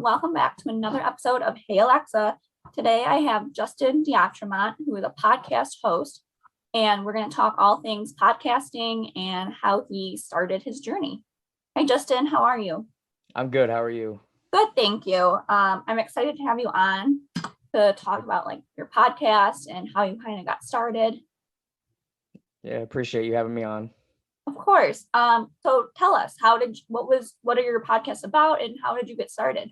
welcome back to another episode of Hey Alexa. Today I have Justin Diatremont, who is a podcast host, and we're going to talk all things podcasting and how he started his journey. Hi, Justin. How are you? I'm good. How are you? Good, thank you. I'm excited to have you on to talk about like your podcast and how you kind of got started. Yeah, I appreciate you having me on. Of course. So tell us, what are your podcasts about and how did you get started?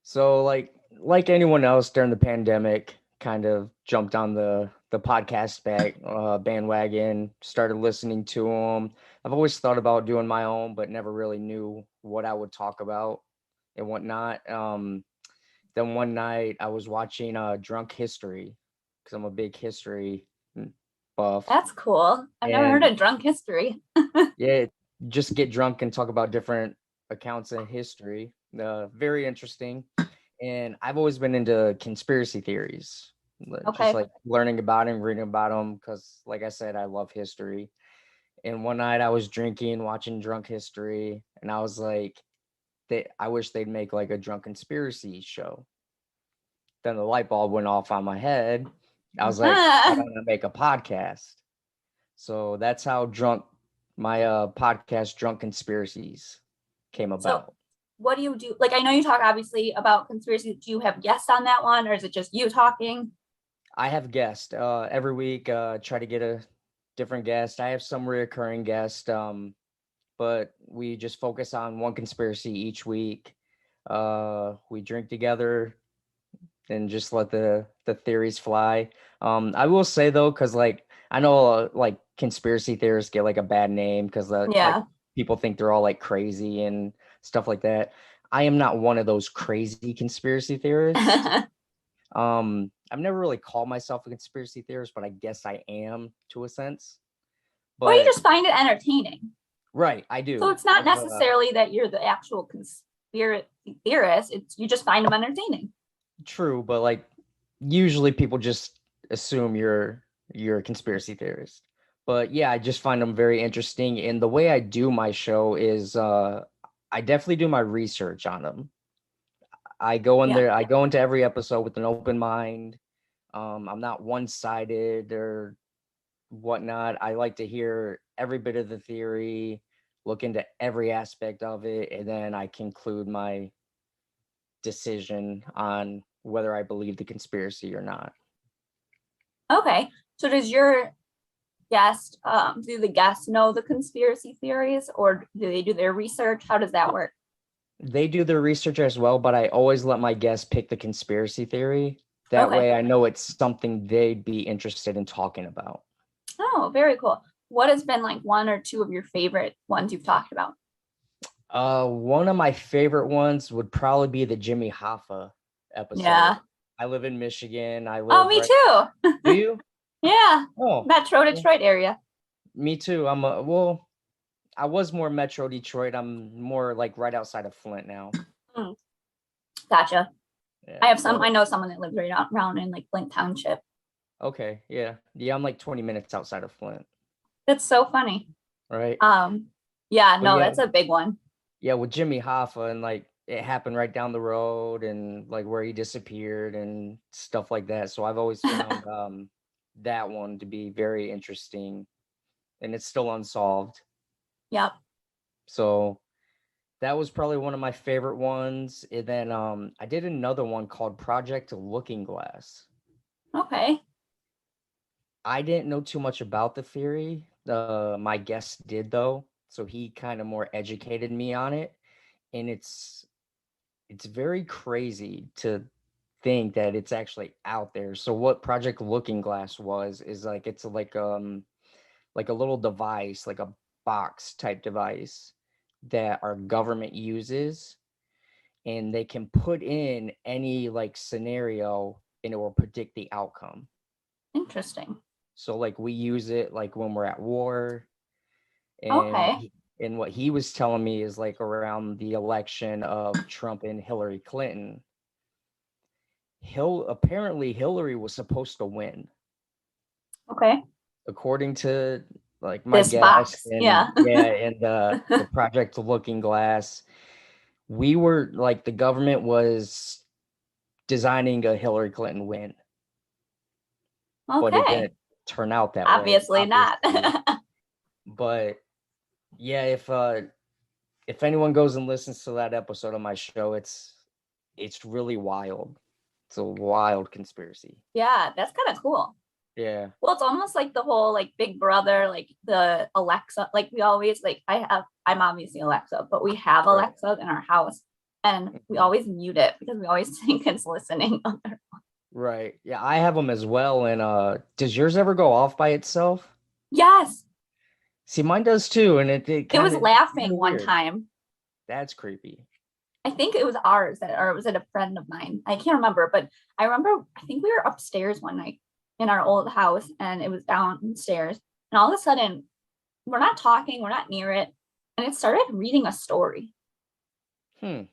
So like anyone else during the pandemic, kind of jumped on the podcast bandwagon, started listening to them. I've always thought about doing my own, but never really knew what I would talk about and whatnot. Then one night I was watching Drunk History because I'm a big history buff. That's cool. I've never heard of Drunk History. Yeah, just get drunk and talk about different accounts in history. Very interesting. And I've always been into conspiracy theories, just like learning about them, reading about them, because like I said, I love history. And one night I was drinking, watching Drunk History, and I was like, I wish they'd make like a drunk conspiracy show. Then the light bulb went off on my head. I was like, I'm gonna make a podcast. So that's how my podcast, Drunk Conspiracies, came about. So what do you do? Like, I know you talk obviously about conspiracy. Do you have guests on that one, or is it just you talking? I have guests every week. Try to get a different guest. I have some recurring guests, but we just focus on one conspiracy each week. We drink together and just let the theories fly. I will say though, because like I know like conspiracy theorists get like a bad name because like, people think they're all like crazy and stuff like that. I am not one of those crazy conspiracy theorists. I've never really called myself a conspiracy theorist, but I guess I am to a sense. But well, you just find it entertaining. Right, I do. So it's not necessarily that you're the actual conspiracy theorist. You just find them entertaining. True, but like usually people just assume you're a conspiracy theorist. But yeah, I just find them very interesting. And the way I do my show is I definitely do my research on them. I go in there, I go into every episode with an open mind. I'm not one-sided or whatnot. I like to hear every bit of the theory, look into every aspect of it, and then I conclude my decision on whether I believe the conspiracy or not. Okay. So does your guest, do the guests know the conspiracy theories, or do they do their research? How does that work? They do their research as well, but I always let my guests pick the conspiracy theory. That way I know it's something they'd be interested in talking about. Oh, very cool. What has been like one or two of your favorite ones you've talked about? One of my favorite ones would probably be the Jimmy Hoffa episode. Yeah. I live in Michigan. Me too. Do you? Yeah. Oh. Metro Detroit area. Me too. I was more Metro Detroit. I'm more like right outside of Flint now. Gotcha. Yeah, I know someone that lives right around in like Flint Township. Okay. Yeah. I'm like 20 minutes outside of Flint. That's so funny. Right. That's a big one. Yeah, with Jimmy Hoffa, and like it happened right down the road and like where he disappeared and stuff like that. So I've always found that one to be very interesting, and it's still unsolved. Yep. So that was probably one of my favorite ones. And then I did another one called Project Looking Glass. Okay. I didn't know too much about the theory. My guest did though, so he kind of more educated me on it. And it's very crazy to think that it's actually out there. So what Project Looking Glass is like, it's like a little device, like a box type device that our government uses, and they can put in any like scenario and it will predict the outcome. Interesting. So like we use it like when we're at war. And and what he was telling me is like around the election of Trump and Hillary Clinton, apparently Hillary was supposed to win. Okay. According to like my guest and and the Project Looking Glass, we were like, the government was designing a Hillary Clinton win, but it Okay. didn't turn out that way, Obviously not. But yeah, if anyone goes and listens to that episode of my show, it's really wild. It's a wild conspiracy. Yeah, that's kind of cool. Yeah. Well, it's almost like the whole like Big Brother, like the Alexa, like we always like I'm obviously Alexa, but we have Right. Alexa in our house and we always mute it because we always think it's listening. Right. Yeah, I have them as well. And does yours ever go off by itself? Yes, See, mine does too, and it it was kind of laughing one weird. time. That's creepy. I think it was ours that, or was it a friend of mine? I can't remember, but I remember I think we were upstairs one night in our old house and it was downstairs. And all of a sudden, we're not talking, we're not near it. And it started reading a story Hmm.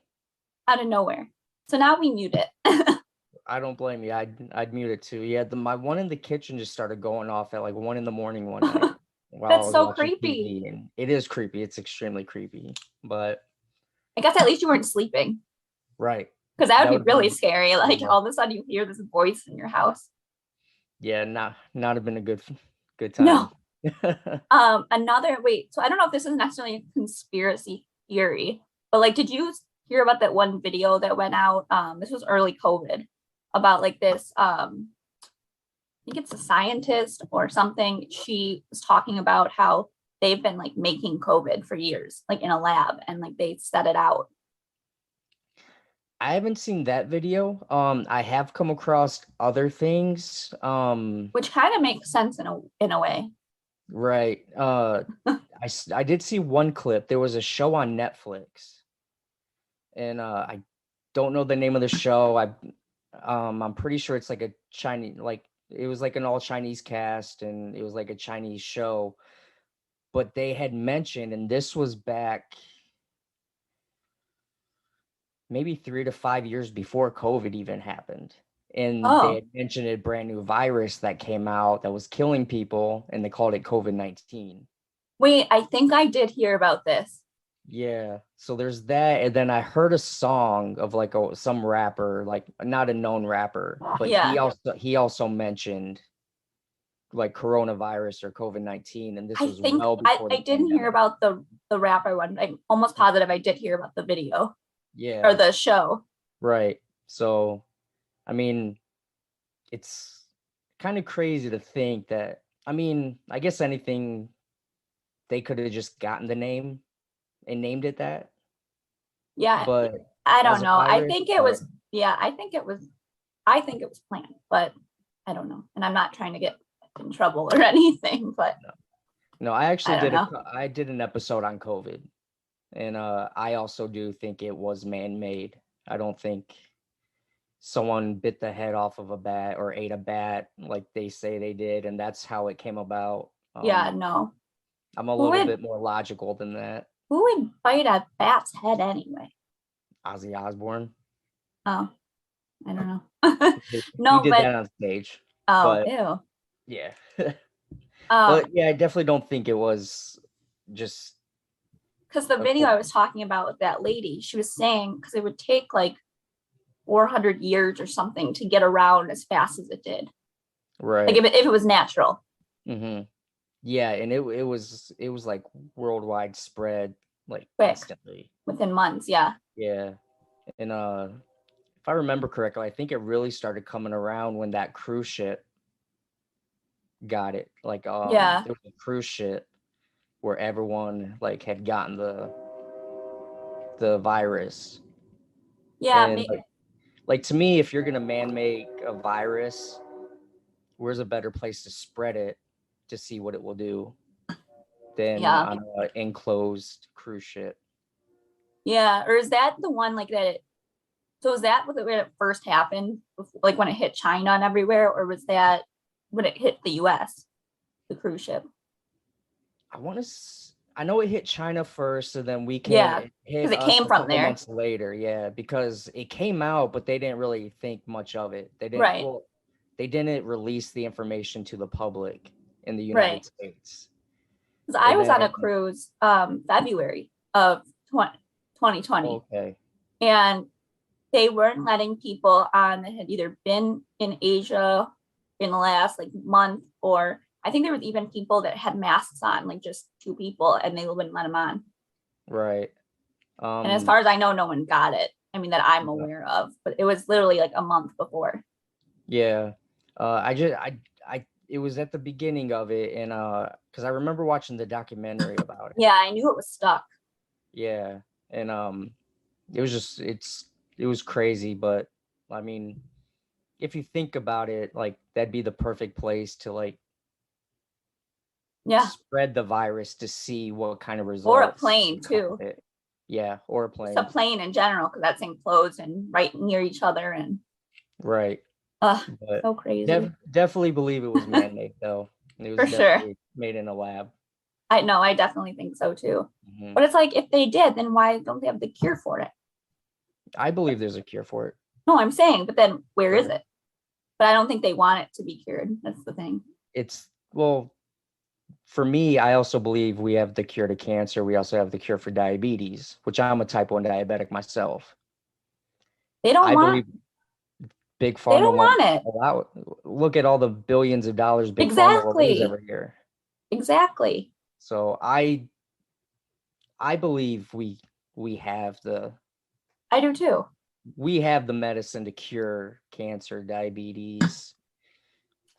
out of nowhere. So now we mute it. I don't blame you. I'd mute it too. Yeah, my one in the kitchen just started going off at like 1 a.m. one night while I That's was so watching creepy. TV, and it is creepy. It's extremely creepy. But I guess at least you weren't sleeping right. because that would be would've really been- scary. Like yeah. all of a sudden you hear this voice in your house. Yeah, not have been a good No. time. Another wait. So I don't know if this is necessarily a conspiracy theory, but like, did you hear about that one video that went out? This was early COVID about like this. I think it's a scientist or something. She was talking about how they've been like making COVID for years, like in a lab, and like they set it out. I haven't seen that video. I have come across other things. Which kind of makes sense in a way. Right. I did see one clip. There was a show on Netflix, and I don't know the name of the show. I'm pretty sure it's like a Chinese, like it was like an all Chinese cast, and it was like a Chinese show. But they had mentioned, and this was back maybe 3 to 5 years before COVID even happened. And they Oh, had mentioned a brand new virus that came out that was killing people, and they called it COVID-19. wait, I think I did hear about this. Yeah. So there's that. And then I heard a song of like some rapper, like not a known rapper, but Yeah. he also mentioned like coronavirus or COVID-19. And this I was think well before I the didn't hear pandemic. about the rapper one. I'm almost positive I did hear about the video or Yeah. the show. Right. So, I mean, it's kind of crazy to think that, I mean, I guess anything, they could have just gotten the name and named it that. Yeah, But I as don't a know. I virus, think it was yeah, I think it was planned, but I don't know. And I'm not trying to get in trouble or anything, but no, I actually I don't know. I did an episode on COVID, and I also do think it was man-made. I don't think someone bit the head off of a bat or ate a bat like they say they did, and that's how it came about. Yeah, no. I'm a Who little would bit more logical than that. who would bite a bat's head anyway? Ozzy Osbourne. Oh, I don't know. He No, did but that on stage. oh, But ew. yeah. Um, But yeah, I definitely don't think it was just because the a video I was talking about with that lady, she was saying because it would take like 400 years or something to get around as fast as it did. right. Like if it was natural. Mm-hmm. Yeah, and it was like worldwide spread like Quick. instantly. Within months, yeah. Yeah. And if I remember correctly, I think it really started coming around when that cruise ship got it. Like Yeah. there was a cruise ship where everyone like had gotten the virus. Yeah. And like to me, if you're gonna man-make a virus, where's a better place to spread it to see what it will do than Yeah. on an enclosed cruise ship? Yeah. Or is that the one like that? So was that when it first happened, like when it hit China and everywhere, or was that when it hit the US, the cruise ship? I know it hit China first, and then Yeah, it hit 'cause it us came a from couple there. months later. Yeah, because it came out, but they didn't really think much of it. They didn't. Right. Well, they didn't release the information to the public in the Right. United States. Because I And was on a then- cruise February of 2020. Okay. and they weren't letting people on that had either been in Asia in the last like month, or I think there was even people that had masks on, like just two people, and they wouldn't let them on. Right. And as far as I know, no one got it. I mean, that I'm aware of, but it was literally like a month before. Yeah. It was at the beginning of it, and because I remember watching the documentary about it. Yeah, I knew it was stuck. Yeah, and it was just it was crazy, but I mean, if you think about it, like that'd be the perfect place to like spread the virus to see what kind of results. Or a plane too. Yeah, or a plane. Just a plane in general, because that's enclosed and right near each other, and right. So crazy. Definitely believe it was man-made though. It was definitely made in a lab. I definitely think so too. Mm-hmm. But it's like, if they did, then why don't they have the cure for it? I believe there's a cure for it. No, I'm saying, but then where is it? But I don't think they want it to be cured. That's the thing. Well, for me, I also believe we have the cure to cancer. We also have the cure for diabetes, which I'm a type 1 diabetic myself. They don't want Big Pharma. They don't want it. Allow it. Look at all the billions of dollars Big Pharma will lose every year. Exactly. So I believe we have I do too. We have the medicine to cure cancer, diabetes.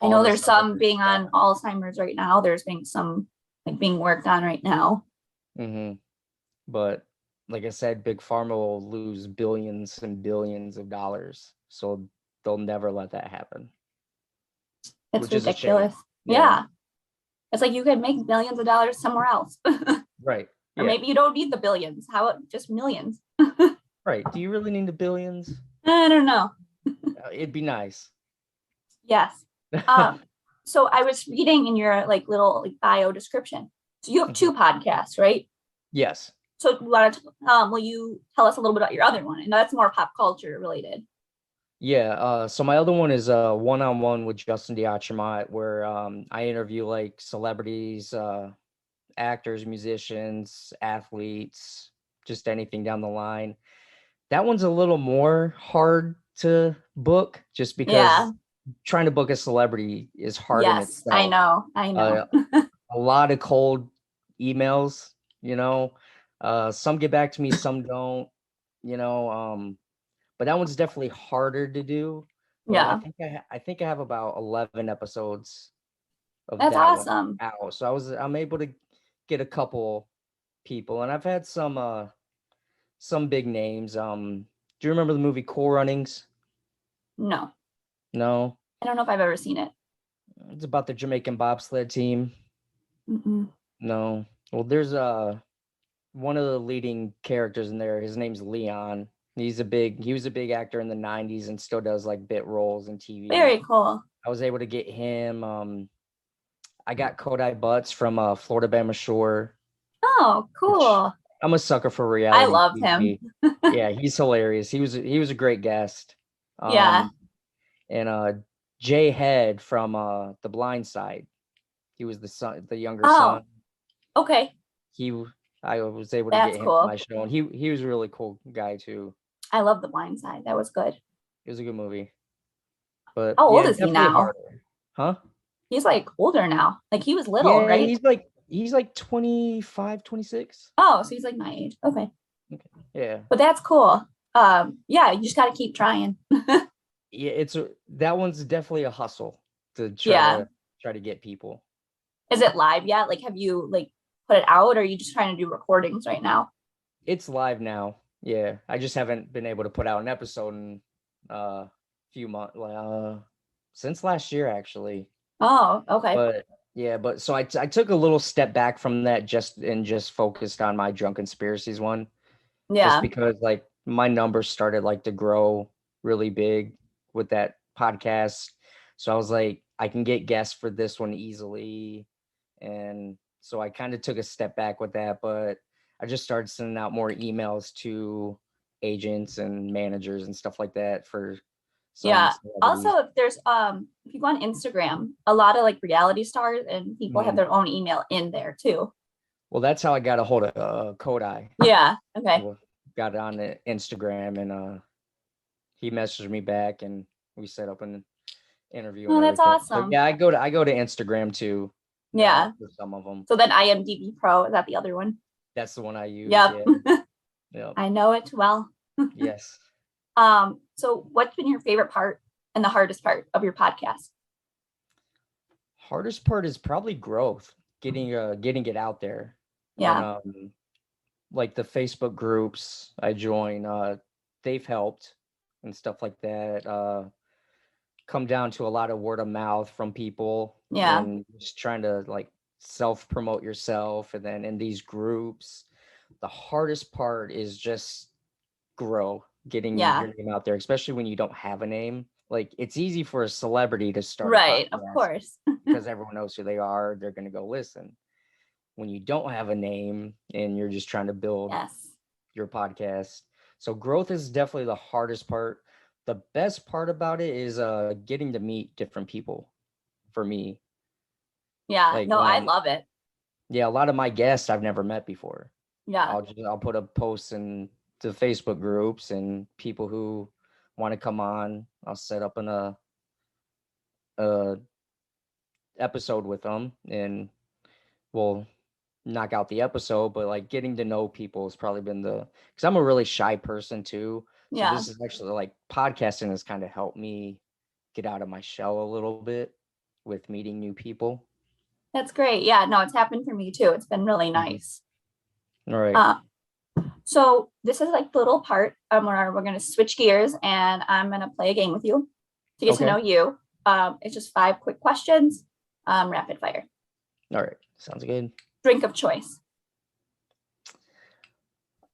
I know there's some being on Alzheimer's right now. There's being some like being worked on right now. Mm-hmm. But like I said, Big Pharma will lose billions and billions of dollars. So they'll never let that happen. It's ridiculous. Yeah. It's like you could make millions of dollars somewhere else. Right. Or maybe you don't need the billions. How about just millions? Right. Do you really need the billions? I don't know. It'd be nice. Yes. So I was reading in your like little like bio description. So you have two podcasts, right? Yes. So will you tell us a little bit about your other one? And that's more pop culture related. Yeah. So my other one is one-on-one with Justin Diatremont, where I interview like celebrities, actors, musicians, athletes, just anything down the line. That one's a little more hard to book, just because trying to book a celebrity is hard in itself. I know. A lot of cold emails, some get back to me, some don't, but that one's definitely harder to do. But I think I have about 11 episodes of That's awesome. out. So I'm able to get a couple people, and I've had some big names. Do you remember the movie Cool Runnings? No. I don't know if I've ever seen it. It's about the Jamaican bobsled team. Mm-mm. No. Well, there's one of the leading characters in there. His name's Leon. He was a big actor in the 90s and still does like bit roles in TV. Very cool. I was able to get him. I got Kodai Butts from Florida Bama Shore. Oh, cool. I'm a sucker for reality. I love him. Yeah, he's hilarious. He was a great guest. And Jay Head from The Blind Side. He was the younger son. Okay. I was able to get him on my show, and he was a really cool guy too. I love The Blind Side. That was good. It was a good movie. But how old is he now? Harder. Huh? He's like older now. Like he was little, right? He's like 25, 26. Oh, so he's like my age. Okay. Yeah. But that's cool. Yeah, you just got to keep trying. Yeah, that one's definitely a hustle to try to get people. Is it live yet? Like, have you like put it out, or are you just trying to do recordings right now? It's live now. Yeah, I just haven't been able to put out an episode in a few months, since last year actually. Oh, okay. But so I took a little step back from that just focused on my Drunk Conspiracies one. Yeah. Just because like my numbers started like to grow really big with that podcast. So I was like, I can get guests for this one easily. And so I kind of took a step back with that, but I just started sending out more emails to agents and managers and stuff like that for also, if there's if you go on Instagram, a lot of like reality stars and people have their own email in there too. Well, that's how I got a hold of Kodai. Yeah. Okay. got on the Instagram, and he messaged me back, and we set up an interview and Oh, that's everything. So awesome. yeah, I go to Instagram too. Yeah. For some of them. So then IMDb Pro, is that the other one? That's the one I use. Yep. Yeah. Yep. I know it well. Yes. So what's been your favorite part and the hardest part of your podcast? Hardest part is probably growth, getting it out there. Yeah. And like the Facebook groups I join, they've helped and stuff like that. Come down to a lot of word of mouth from people, Yeah. and just trying to like self promote yourself. And then in these groups, the hardest part is just getting Yeah. your name out there, especially when you don't have a name. Like it's easy for a celebrity to start Right. a Of podcast course. because everyone knows who they are. They're going to go listen. When you don't have a name and you're just trying to build Yes. your podcast. So growth is definitely the hardest part. The best part about it is getting to meet different people for me. Yeah. Like No, I love it. yeah, a lot of my guests I've never met before. Yeah. I'll put up posts in the Facebook groups, and people who want to come on, I'll set up a episode with them, and we'll knock out the episode. But like getting to know people has probably been because I'm a really shy person too. So Yeah. this is actually like podcasting has kind of helped me get out of my shell a little bit with meeting new people. That's great. Yeah. No, it's happened for me too. It's been really nice. All right. So this is like the little part where we're going to switch gears and I'm going to play a game with you to get to know you. It's just 5 quick questions, rapid fire. All right. Sounds good. Drink of choice.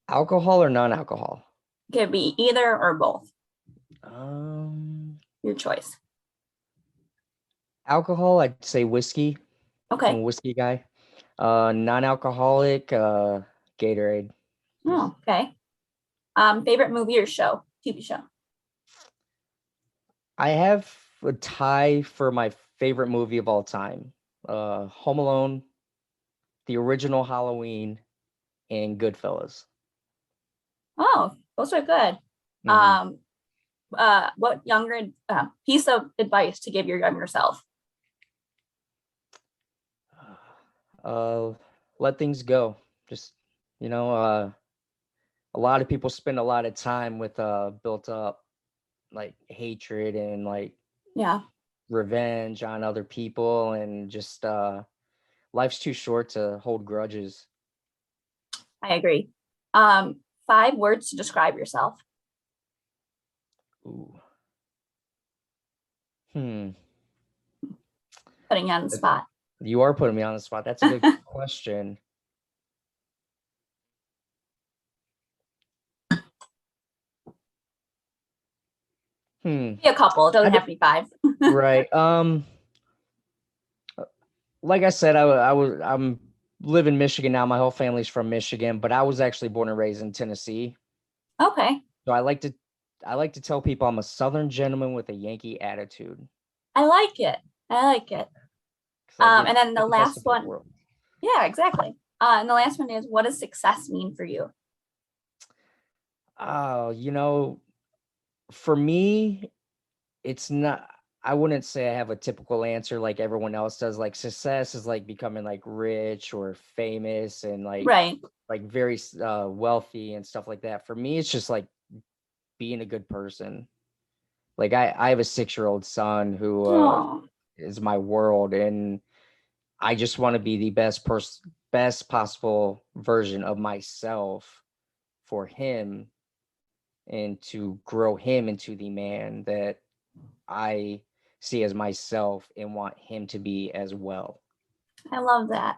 Alcohol or non-alcohol? Could be either or both. Your choice. Alcohol, I'd say whiskey. Okay. I'm a whiskey guy. Non-alcoholic, Gatorade. Oh, okay. Favorite movie or show? TV show. I have a tie for my favorite movie of all time. Home Alone, the original Halloween, and Goodfellas. Oh, those are good. Mhm. What younger piece of advice to give your younger self? Let things go. Just, a lot of people spend a lot of time with built up like hatred and like Yeah, revenge on other people, and just life's too short to hold grudges. I agree. 5 words to describe yourself. Ooh. Putting you on the spot. You are putting me on the spot. That's a good question. Be a couple. It doesn't have to be 5. Right. Like I said, I'm live in Michigan now. My whole family's from Michigan, but I was actually born and raised in Tennessee. Okay. So I like to tell people I'm a Southern gentleman with a Yankee attitude. I like it. And then the last one. Yeah, exactly. And the last one is, what does success mean for you? For me, it's not, I wouldn't say I have a typical answer like everyone else does. Like success is like becoming like rich or famous and like Right. like very wealthy and stuff like that. For me, it's just like being a good person. Like I have a 6-year-old son who is my world, and I just want to be the best possible version of myself for him, and to grow him into the man that I see as myself and want him to be as well. I love that.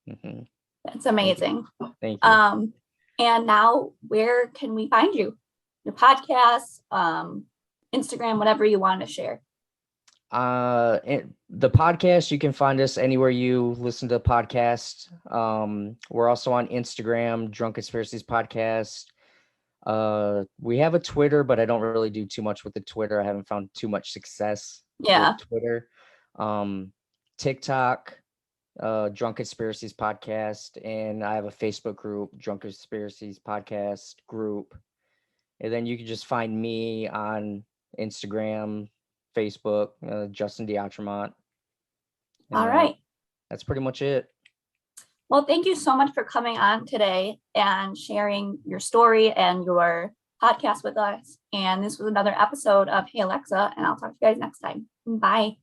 Mm-hmm. That's amazing. Thank you. And now where can we find you? Your podcast, Instagram, whatever you want to share. The podcast, you can find us anywhere you listen to podcasts. We're also on Instagram, Drunk Conspiracies Podcast. We have a Twitter, but I don't really do too much with the Twitter. I haven't found too much success with Twitter. TikTok Drunk Conspiracies Podcast, and I have a Facebook group, Drunk Conspiracies Podcast group. And then you can just find me on Instagram, Facebook, Justin Diatremont. And, All right. that's pretty much it. Well, thank you so much for coming on today and sharing your story and your podcast with us. And this was another episode of Hey Alexa, and I'll talk to you guys next time. Bye.